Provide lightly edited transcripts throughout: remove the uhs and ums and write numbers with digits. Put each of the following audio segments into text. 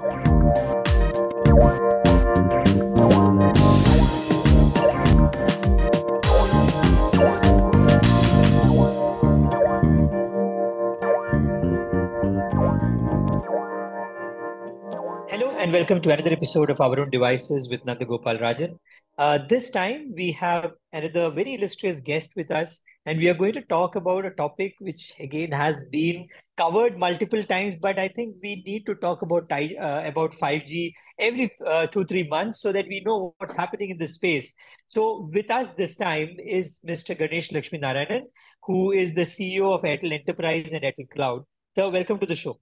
Hello and welcome to another episode of Our Own Devices with Nandagopal Rajan. This time we have another very illustrious guest with us, and we are going to talk about a topic which again has been covered multiple times, but I think we need to talk about 5G every 2-3 months so that we know what's happening in this space. So with us this time is Mr. Ganesh Lakshminarayanan, who is the CEO of Airtel Enterprise and Airtel Cloud. So welcome to the show.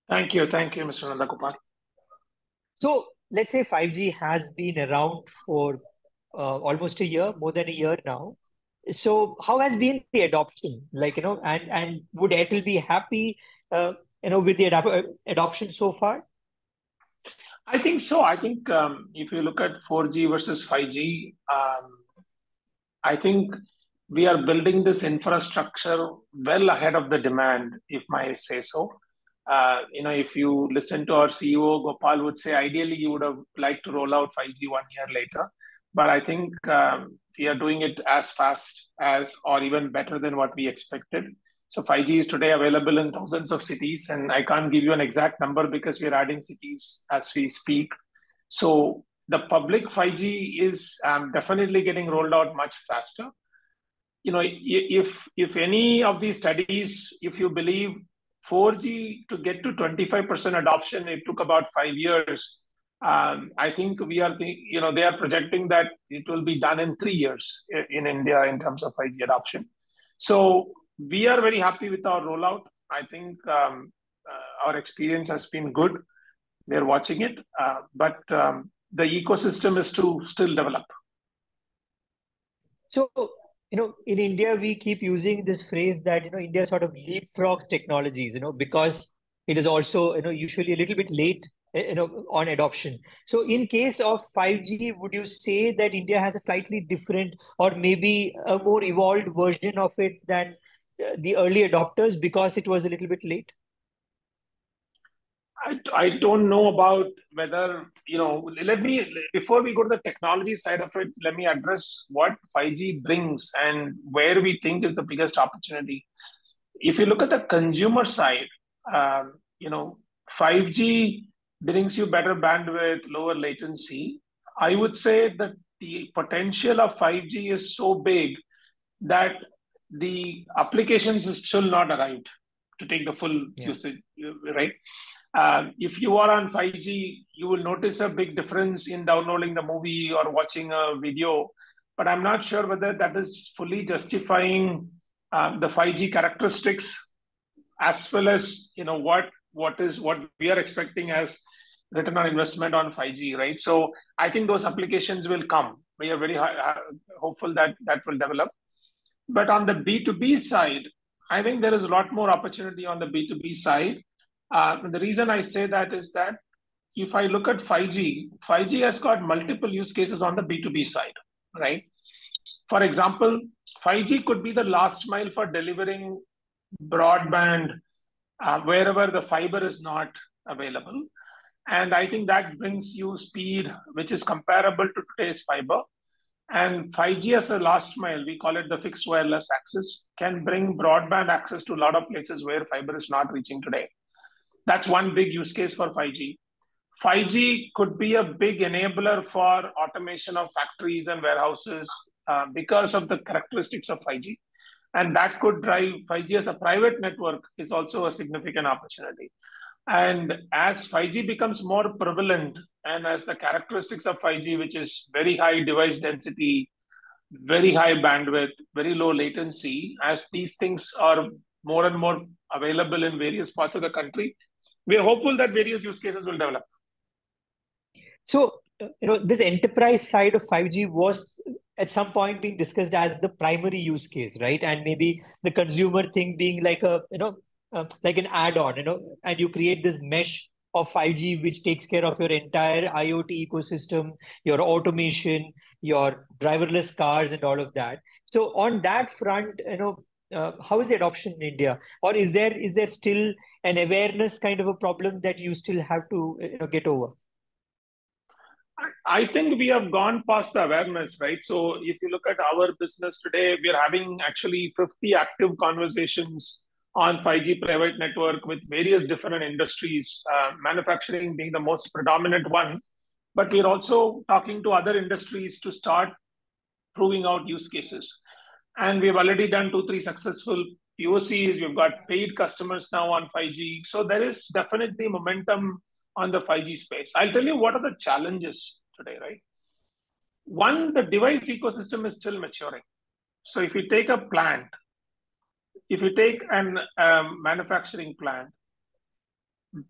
Thank you, Mr. Nandagopal. So let's say 5G has been around for almost a year, more than a year now. So how has been the adoption? And would Airtel be happy, with the adoption so far? I think so. I think if you look at 4G versus 5G, I think we are building this infrastructure well ahead of the demand, if I say so. If you listen to our CEO, Gopal would say, ideally, you would have liked to roll out 5G 1 year later. But I think we are doing it as fast as, or even better than what we expected. So 5G is today available in thousands of cities, and I can't give you an exact number because we are adding cities as we speak. So the public 5G is definitely getting rolled out much faster. If any of these studies, if you believe 4G to get to 25% adoption, it took about 5 years. I think they are projecting that it will be done in 3 years in India in terms of 5G adoption. So we are very happy with our rollout. I think our experience has been good. We're watching it, but the ecosystem is to still develop. So, in India, we keep using this phrase that, India sort of leapfrogs technologies, because it is also, usually a little bit late, on adoption. So in case of 5G, would you say that India has a slightly different or maybe a more evolved version of it than the early adopters because it was a little bit late? I don't know about whether, before we go to the technology side of it, let me address what 5G brings and where we think is the biggest opportunity. If you look at the consumer side, 5G brings you better bandwidth, lower latency. I would say that the potential of 5G is so big that the applications is still not arrived to take the full usage, right? If you are on 5G, you will notice a big difference in downloading the movie or watching a video. But I'm not sure whether that is fully justifying the 5G characteristics, as well as what we are expecting as return on investment on 5G, right? So I think those applications will come. We are very hopeful that will develop. But on the B2B side, I think there is a lot more opportunity on the B2B side. And the reason I say that is that if I look at 5G, 5G has got multiple use cases on the B2B side, right? For example, 5G could be the last mile for delivering broadband wherever the fiber is not available. And I think that brings you speed, which is comparable to today's fiber. And 5G as a last mile, we call it the fixed wireless access, can bring broadband access to a lot of places where fiber is not reaching today. That's one big use case for 5G. 5G could be a big enabler for automation of factories and warehouses because of the characteristics of 5G. And that could drive 5G as a private network is also a significant opportunity. And as 5G becomes more prevalent and as the characteristics of 5G, which is very high device density, very high bandwidth, very low latency, as these things are more and more available in various parts of the country, we are hopeful that various use cases will develop. So, this enterprise side of 5G was at some point being discussed as the primary use case, right? And maybe the consumer thing being like like an add-on, and you create this mesh of 5G, which takes care of your entire IoT ecosystem, your automation, your driverless cars and all of that. So on that front, how is the adoption in India? Or is there still an awareness kind of a problem that you still have to get over? I think we have gone past the awareness, right? So if you look at our business today, we are having actually 50 active conversations on 5G private network with various different industries, manufacturing being the most predominant one. But we're also talking to other industries to start proving out use cases. And we've already done 2, 3 successful POCs. We've got paid customers now on 5G. So there is definitely momentum on the 5G space. I'll tell you what are the challenges today, right? One, the device ecosystem is still maturing. So if you take a plant, if you take an manufacturing plant,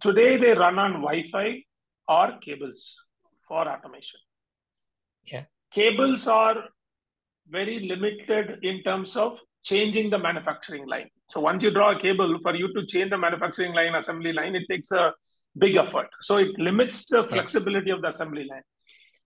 today they run on Wi-Fi or cables for automation. Yeah. Cables are very limited in terms of changing the manufacturing line. So once you draw a cable, for you to change the manufacturing line, assembly line, it takes a big effort. So it limits the flexibility of the assembly line.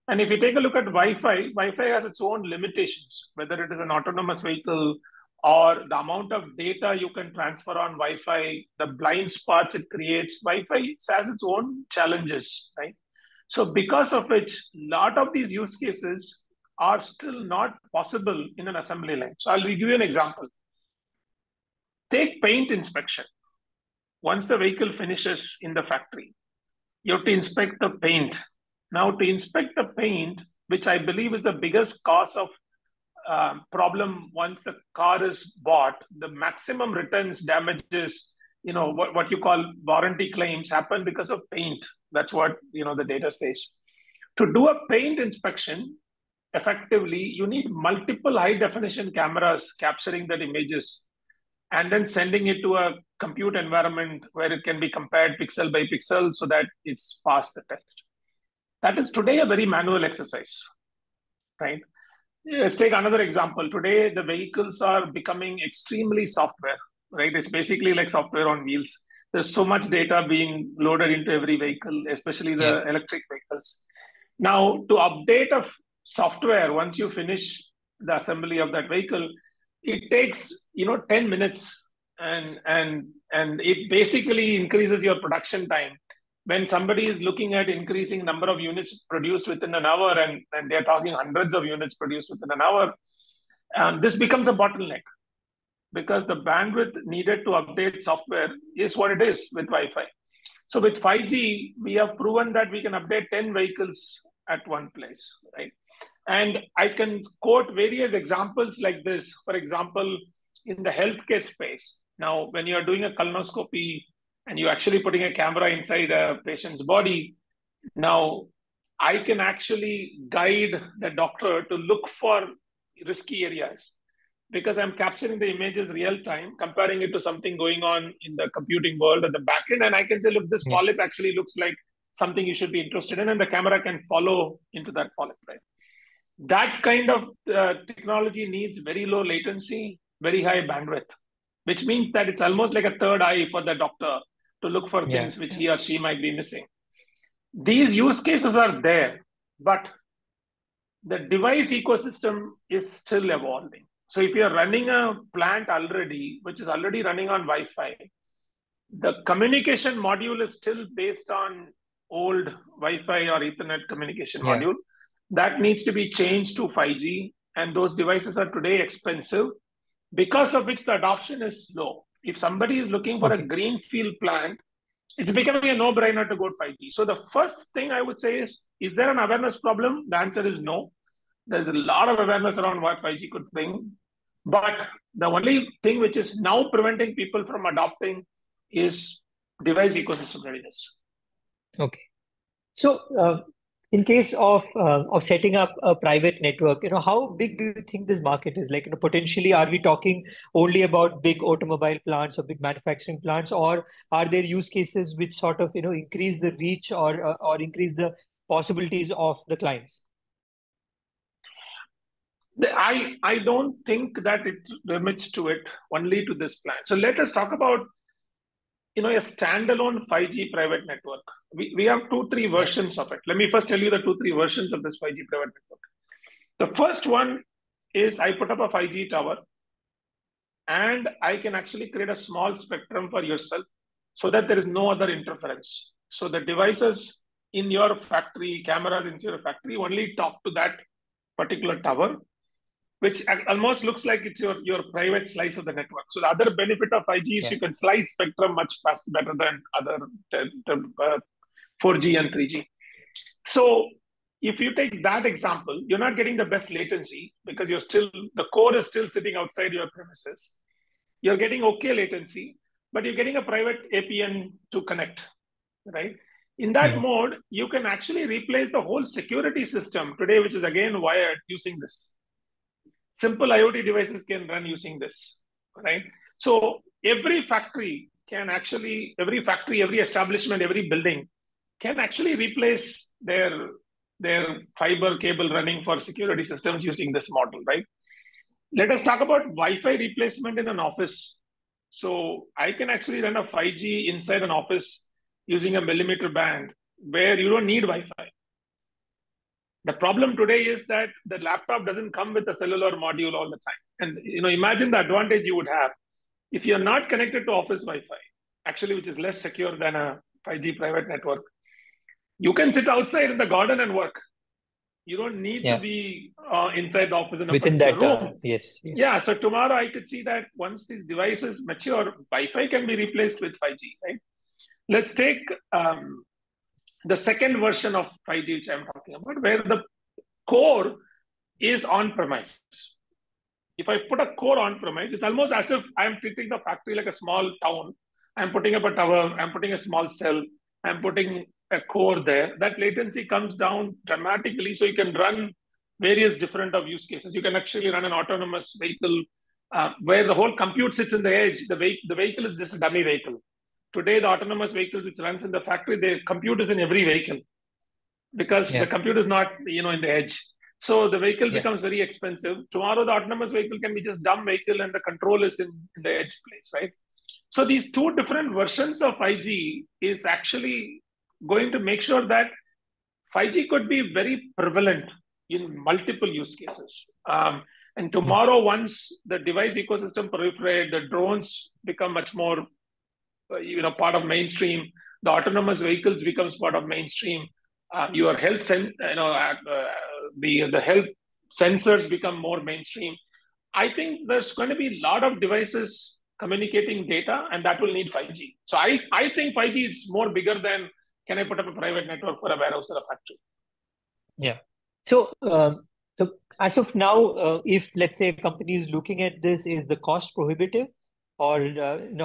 And if you take a look at Wi-Fi, Wi-Fi has its own limitations, whether it is an autonomous vehicle or the amount of data you can transfer on Wi-Fi, the blind spots it creates. Wi-Fi has its own challenges, right? So because of which, a lot of these use cases are still not possible in an assembly line. So I'll give you an example. Take paint inspection. Once the vehicle finishes in the factory, you have to inspect the paint. Now, to inspect the paint, which I believe is the biggest cause of problem once the car is bought, the maximum returns, damages, what you call warranty claims happen because of paint. That's what the data says. To do a paint inspection effectively, you need multiple high definition cameras capturing that images and then sending it to a compute environment where it can be compared pixel by pixel so that it's passed the test. That is today a very manual exercise, right? Let's take another example. Today, the vehicles are becoming extremely software, right? It's basically like software on wheels. There's so much data being loaded into every vehicle, especially the electric vehicles. Now, to update a software, once you finish the assembly of that vehicle, it takes 10 minutes, and it basically increases your production time. When somebody is looking at increasing number of units produced within an hour, and they're talking hundreds of units produced within an hour, this becomes a bottleneck because the bandwidth needed to update software is what it is with Wi-Fi. So with 5G, we have proven that we can update 10 vehicles at one place, right? And I can quote various examples like this. For example, in the healthcare space, now when you're doing a colonoscopy and you're actually putting a camera inside a patient's body, now I can actually guide the doctor to look for risky areas because I'm capturing the images real time, comparing it to something going on in the computing world at the back end. And I can say, look, this polyp actually looks like something you should be interested in. And the camera can follow into that polyp, right? That kind of technology needs very low latency, very high bandwidth, which means that it's almost like a third eye for the doctor to look for things which he or she might be missing. These use cases are there, but the device ecosystem is still evolving. So if you're running a plant already, which is already running on Wi-Fi, the communication module is still based on old Wi-Fi or Ethernet communication module. That needs to be changed to 5G, and those devices are today expensive, because of which the adoption is slow. If somebody is looking for a greenfield plant, it's becoming a no-brainer to go to 5G. So the first thing I would say is there an awareness problem? The answer is no. There's a lot of awareness around what 5G could bring. But the only thing which is now preventing people from adopting is device ecosystem readiness. Okay. So in case of setting up a private network, how big do you think this market is? Like, potentially, are we talking only about big automobile plants or big manufacturing plants, or are there use cases which sort of, increase the reach or increase the possibilities of the clients? I don't think that it limits to it only to this plan. So let us talk about a standalone 5G private network. We have 2-3 versions of it. Let me first tell you the 2-3 versions of this 5G private network. The first one is I put up a 5G tower. and I can actually create a small spectrum for yourself so that there is no other interference. So the devices in your factory, cameras in your factory only talk to that particular tower, which almost looks like it's your private slice of the network. So the other benefit of 5G is you can slice spectrum much faster, better than other 4G and 3G. So if you take that example, you're not getting the best latency because the core is still sitting outside your premises. You're getting okay latency, but you're getting a private APN to connect, right? In that mode, you can actually replace the whole security system today, which is again wired using this. Simple IoT devices can run using this, right? So every factory, every establishment, every building can actually replace their fiber cable running for security systems using this model, right? Let us talk about Wi-Fi replacement in an office. So I can actually run a 5G inside an office using a millimeter band where you don't need Wi-Fi. The problem today is that the laptop doesn't come with a cellular module all the time. And imagine the advantage you would have if you're not connected to office Wi-Fi, actually, which is less secure than a 5G private network. You can sit outside in the garden and work. You don't need to be inside the office in a within particular that room. yes. Yeah, so tomorrow I could see that once these devices mature, Wi-Fi can be replaced with 5G, right? Let's take the second version of 5G, which I'm talking about, where the core is on-premise. If I put a core on-premise, it's almost as if I'm treating the factory like a small town. I'm putting up a tower, I'm putting a small cell, I'm putting a core there. That latency comes down dramatically, so you can run various different of use cases. You can actually run an autonomous vehicle where the whole compute sits in the edge. The vehicle is just a dummy vehicle. Today, the autonomous vehicles which runs in the factory, the compute is in every vehicle because the compute is not in the edge. So the vehicle becomes very expensive. Tomorrow, the autonomous vehicle can be just dumb vehicle and the control is in the edge place, right? So these two different versions of 5G is actually going to make sure that 5G could be very prevalent in multiple use cases. And tomorrow, once the device ecosystem proliferate, the drones become much more, part of mainstream. The autonomous vehicles becomes part of mainstream. Your health, the health sensors become more mainstream. I think there's going to be a lot of devices communicating data, and that will need 5G. So I think 5G is more bigger than can I put up a private network for a warehouse or a factory. Yeah. So, so as of now, if let's say a company is looking at this, is the cost prohibitive, or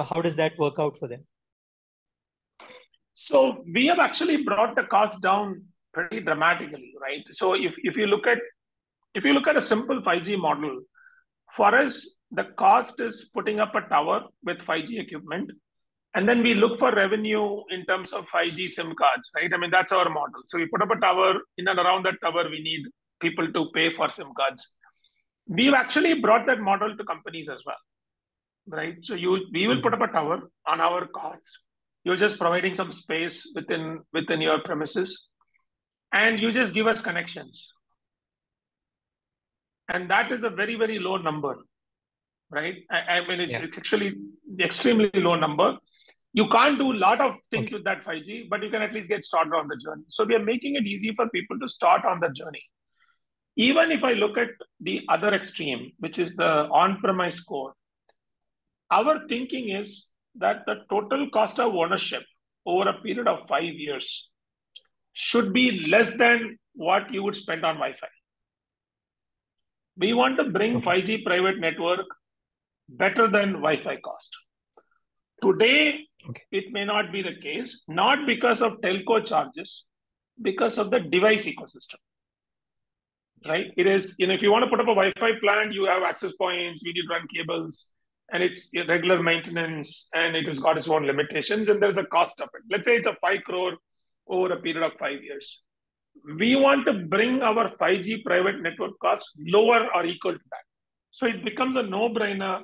how does that work out for them? So we have actually brought the cost down pretty dramatically, right? So if you look at a simple 5G model, for us, the cost is putting up a tower with 5G equipment. And then we look for revenue in terms of 5G SIM cards, right? I mean, that's our model. So we put up a tower, in and around that tower, we need people to pay for SIM cards. We've actually brought that model to companies as well, right? So we will put up a tower on our cost. You're just providing some space within your premises, and you just give us connections. And that is a very, very low number, right? I mean, it's actually extremely low number. You can't do a lot of things with that 5G, but you can at least get started on the journey. So we are making it easy for people to start on the journey. Even if I look at the other extreme, which is the on-premise core, our thinking is that the total cost of ownership over a period of 5 years should be less than what you would spend on Wi-Fi. We want to bring 5G private network better than Wi-Fi cost. Today, it may not be the case, not because of telco charges, because of the device ecosystem, right? It is, if you want to put up a Wi-Fi plant, you have access points, we need to run cables, and it's regular maintenance, and it has got its own limitations, and there's a cost of it. Let's say it's a 5 crore over a period of 5 years. We want to bring our 5G private network cost lower or equal to that. So it becomes a no-brainer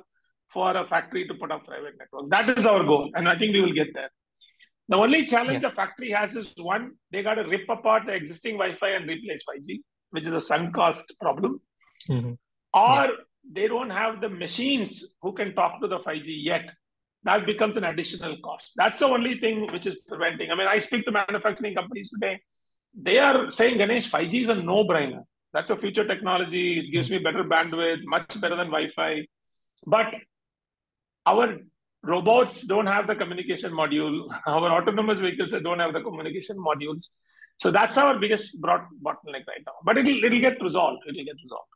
for a factory to put up private network. That is our goal, and I think we will get there. The only challenge a factory has is one, they got to rip apart the existing Wi-Fi and replace 5G, which is a sunk cost problem. Or they don't have the machines who can talk to the 5G yet. That becomes an additional cost. That's the only thing which is preventing. I mean, I speak to manufacturing companies today. They are saying, Ganesh, 5G is a no-brainer. That's a future technology. It gives me better bandwidth, much better than Wi-Fi. But our robots don't have the communication module. Our autonomous vehicles don't have the communication modules. So that's our biggest bottleneck right now. But it'll get resolved. It'll get resolved.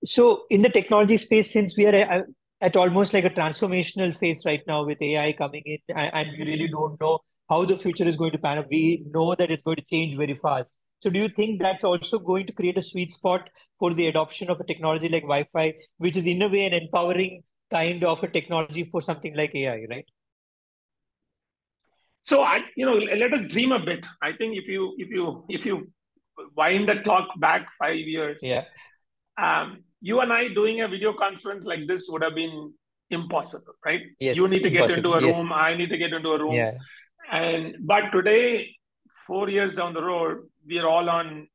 So in the technology space, since we are at almost like a transformational phase right now with AI coming in, and we really don't know how the future is going to pan out. We know that it's going to change very fast. So do you think that's also going to create a sweet spot for the adoption of a technology like Wi-Fi, which is in a way an empowering kind of a technology for something like AI, right? So let us dream a bit. I think if you wind the clock back 5 years, Yeah. You and I doing a video conference like this would have been impossible, right? Yes, You need to get into impossible. a room, Yes. I need to get into a room. Yeah. But today, 4 years down the road, we are all on,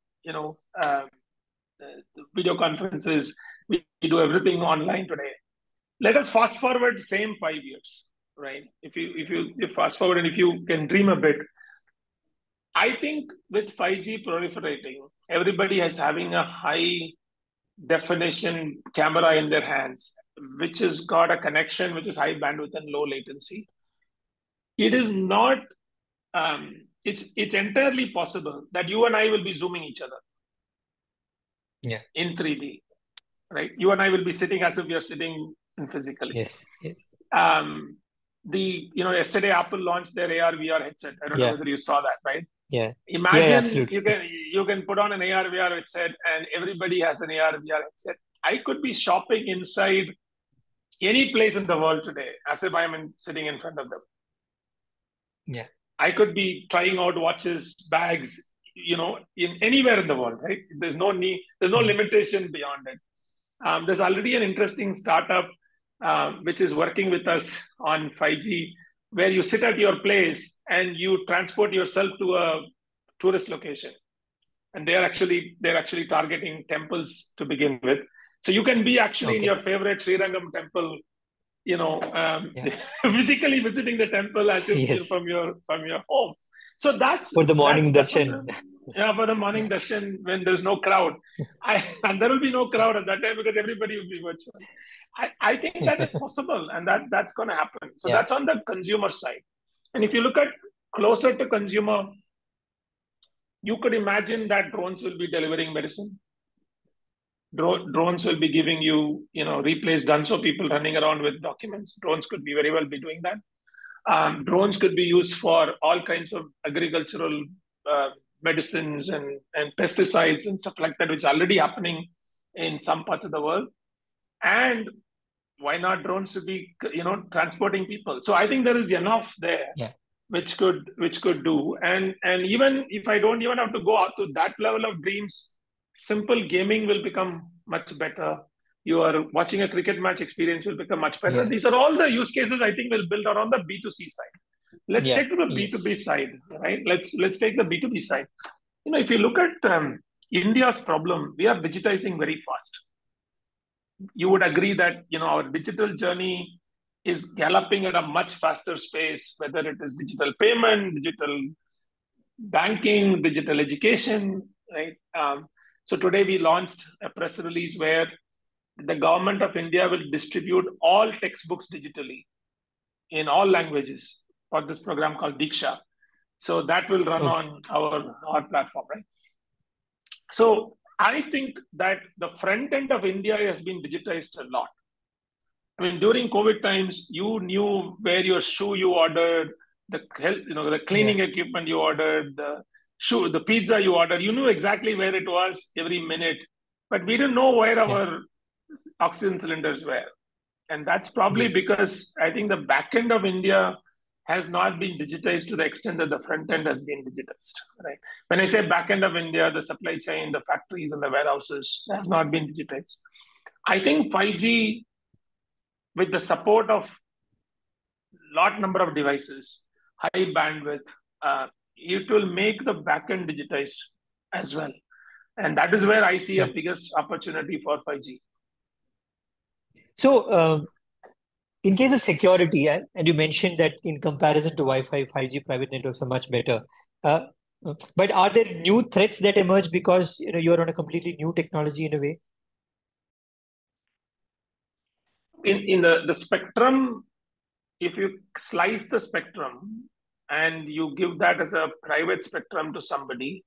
video conferences. We do everything online today. Let us fast forward same 5 years, right? If you fast forward and if you can dream a bit, I think with 5G proliferating, everybody is having a high definition camera in their hands, which has got a connection which is high bandwidth and low latency. It is not. It's entirely possible that you and I will be zooming each other. Yeah. In 3D, right? You and I will be sitting as if we are sitting in physically. Yes. Yes. Yesterday Apple launched their AR VR headset. I don't know whether you saw that, right? Yeah. Imagine you can put on an AR VR headset and everybody has an AR VR headset. I could be shopping inside any place in the world today as if I'm sitting in front of them. Yeah. I could be trying out watches, bags, in anywhere in the world, right? There's no limitation beyond it. There's already an interesting startup which is working with us on 5G, where you sit at your place and you transport yourself to a tourist location. And they're actually targeting temples to begin with. So you can be actually in your favorite Srirangam temple, physically visiting the temple as if from your home. So that's for the morning darshan. For the morning darshan when there's no crowd. And there will be no crowd at that time because everybody will be virtual. I think that it's possible and that's going to happen. So that's on the consumer side. And if you look at closer to consumer, you could imagine that drones will be delivering medicine. Drones will be giving you, replace Danso people running around with documents. Drones could be very well be doing that. Drones could be used for all kinds of agricultural medicines and pesticides and stuff like that, which is already happening in some parts of the world. And why not drones to be, transporting people? So I think there is enough there. Which could do, and even if I don't even have to go out to that level of dreams, simple gaming will become much better. Your watching a cricket match experience will become much better. These are all the use cases I think will build around the B2C side. Let's take to the B2B side, right? Let's take the B2B side. If you look at India's problem, we are digitizing very fast. You would agree that our digital journey is galloping at a much faster pace, whether it is digital payment, digital banking, digital education, right? So today we launched a press release where the government of India will distribute all textbooks digitally in all languages for this program called Diksha. So that will run on our platform, right? So I think that the front end of India has been digitized a lot. I mean, during COVID times, you knew where your shoe you ordered, the health, the cleaning equipment you ordered, the pizza you ordered. You knew exactly where it was every minute, but we didn't know where our oxygen cylinders were, and that's probably because I think the back end of India has not been digitized to the extent that the front end has been digitized. Right? When I say back end of India, the supply chain, the factories, and the warehouses have not been digitized. I think 5G, with the support of lot number of devices, high bandwidth, it will make the backend digitized as well. And that is where I see a biggest opportunity for 5G. So, in case of security, and you mentioned that in comparison to Wi-Fi, 5G private networks are much better. Uh, but are there new threats that emerge because you're on a completely new technology in a way? In the spectrum, if you slice the spectrum and you give that as a private spectrum to somebody,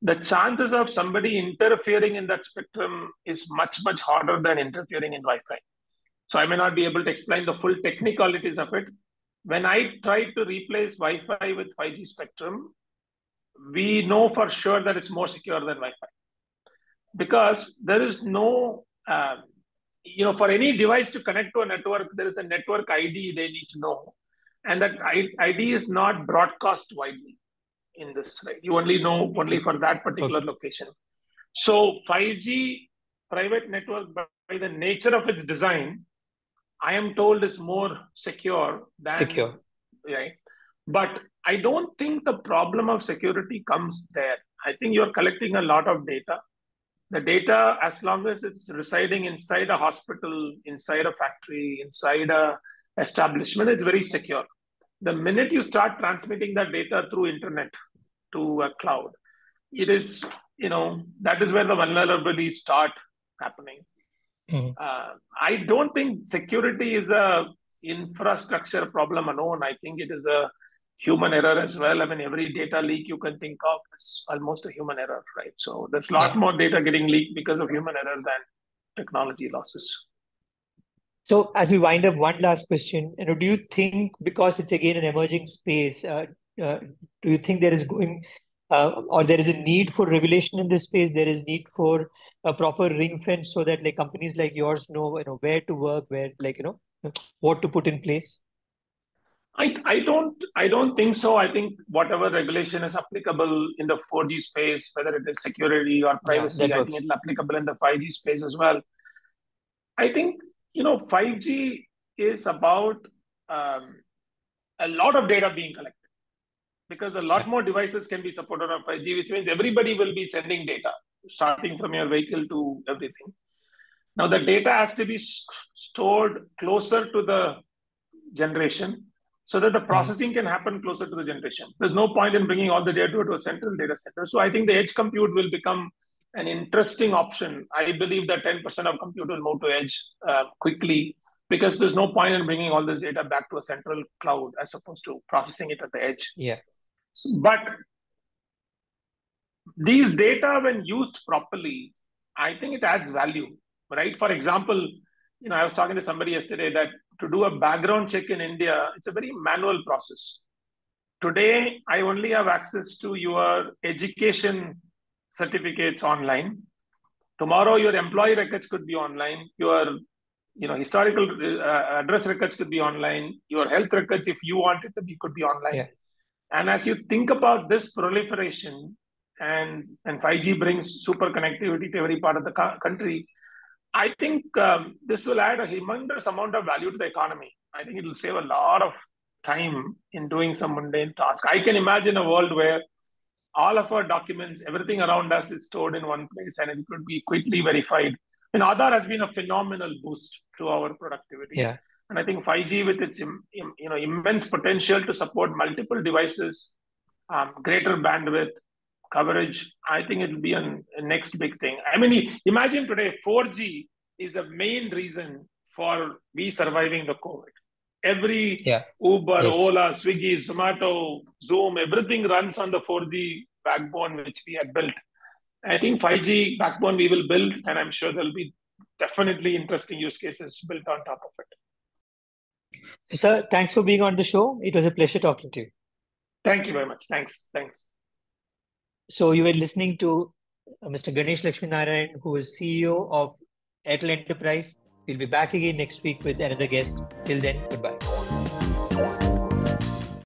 the chances of somebody interfering in that spectrum is much, much harder than interfering in Wi-Fi. So I may not be able to explain the full technicalities of it. When I tried to replace Wi-Fi with 5G spectrum, we know for sure that it's more secure than Wi-Fi because there is no, for any device to connect to a network, there is a network ID they need to know. And that ID is not broadcast widely in this, right? You only know only for that particular location. So 5G private network, by the nature of its design, I am told is more secure than, right? But I don't think the problem of security comes there. I think you're collecting a lot of data. The data, as long as it's residing inside a hospital, inside a factory, inside a establishment, it's very secure. The minute you start transmitting that data through internet to a cloud, it is, that is where the vulnerabilities start happening. I don't think security is a infrastructure problem alone. I think it is a human error as well. I mean, every data leak you can think of is almost a human error, right? So there's a lot more data getting leaked because of human error than technology losses. So as we wind up, one last question, do you think, because it's again an emerging space, do you think there is or there is a need for regulation in this space? There is need for a proper ring fence so that companies like yours know, where to work, where what to put in place? I don't think so. I think whatever regulation is applicable in the 4G space, whether it is security or privacy, I think it's applicable in the 5G space as well. I think 5G is about a lot of data being collected because a lot more devices can be supported on 5G, which means everybody will be sending data, starting from your vehicle to everything. Now, the data has to be stored closer to the generation so that the processing can happen closer to the generation. There's no point in bringing all the data to a central data center. So I think the edge compute will become an interesting option. I believe that 10% of compute will move to edge quickly because there's no point in bringing all this data back to a central cloud as opposed to processing it at the edge. But these data, when used properly, I think it adds value, right? For example, I was talking to somebody yesterday that to do a background check in India, it's a very manual process. Today, I only have access to your education certificates online. Tomorrow, your employee records could be online. Your historical address records could be online. Your health records, if you want it to be, could be online. And as you think about this proliferation, and 5G brings super connectivity to every part of the country, I think this will add a humongous amount of value to the economy. I think it will save a lot of time in doing some mundane tasks. I can imagine a world where all of our documents, everything around us is stored in one place and it could be quickly verified. And Aadhaar has been a phenomenal boost to our productivity. And I think 5G with its immense potential to support multiple devices, greater bandwidth, coverage, I think it will be a next big thing. I mean, imagine today 4G is a main reason for we surviving the COVID. Every Uber, Ola, Swiggy, Zomato, Zoom, everything runs on the 4G backbone which we had built. I think 5G backbone we will build, and I'm sure there'll be definitely interesting use cases built on top of it. Sir, thanks for being on the show. It was a pleasure talking to you. Thank you very much. Thanks. So you were listening to Mr. Ganesh Lakshminarayanan, who is CEO of Airtel Enterprise. We'll be back again next week with another guest. Till then, goodbye.